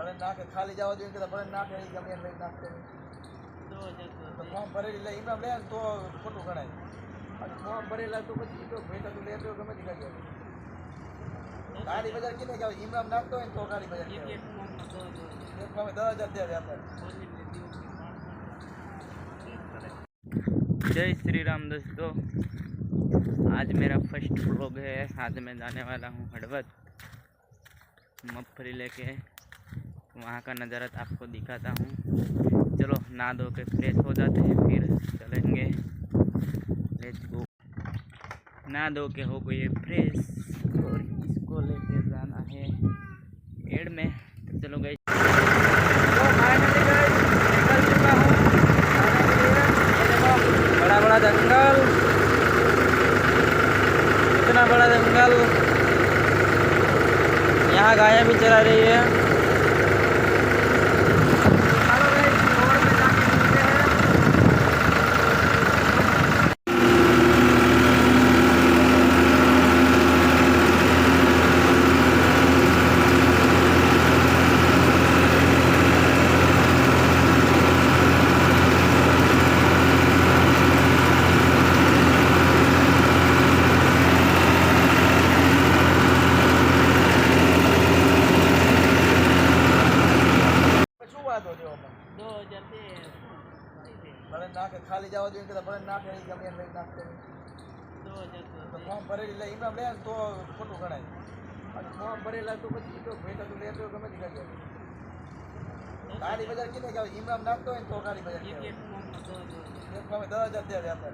ભલે નાખે ખાલી જવા જોઈએ કે ભલે નાખે નહીં ગમે લઈ નાખતો તો ફોર્મ ભરેલી લઈ ઇમામ લે તો ખોટું ગણાય અને ફોર્મ ભરેલા તો પછી તો ભેટા તો લેતો ગમે તે કાઢી ગાડી બજાર કીધે કે ઇમામ નાખતો હોય તો ગાડી બજાર 10,000 દે વ્યાપાર। जय श्री राम दोस्तों, आज मेरा फर्स्ट व्लॉग है। आज मैं जाने वाला हूँ हड़वद मगफली लेके, वहाँ का नज़ारा आपको दिखाता हूँ। चलो नहा धो के फ्रेश हो जाते हैं, फिर चलेंगे। Let's go. नहा धो के हो गए फ्रेश और इसको लेके जाना है एड में। तो चलो गई, तो फाइनली गई निकल चुका हूँ। बड़ा बड़ा जंगल, इतना बड़ा जंगल, यहाँ गायें भी चरा रही है। ભલે નાખે ખાલી જવા જોઈએ કે ભલે નાખે નહીં ગમે લઈ નાખતો તો ફોર્મ ભરેલી લઈ ઇમામ લે તો ખોટું ગણાય અને ફોર્મ ભરેલા તો પછી તો ભેટા તો લેતો ગમે તે કાઢી ગાડી બજાર કીધે કે ઇમામ નાખતો હોય તો ગાડી બજાર 10,000 દે વ્યાપાર।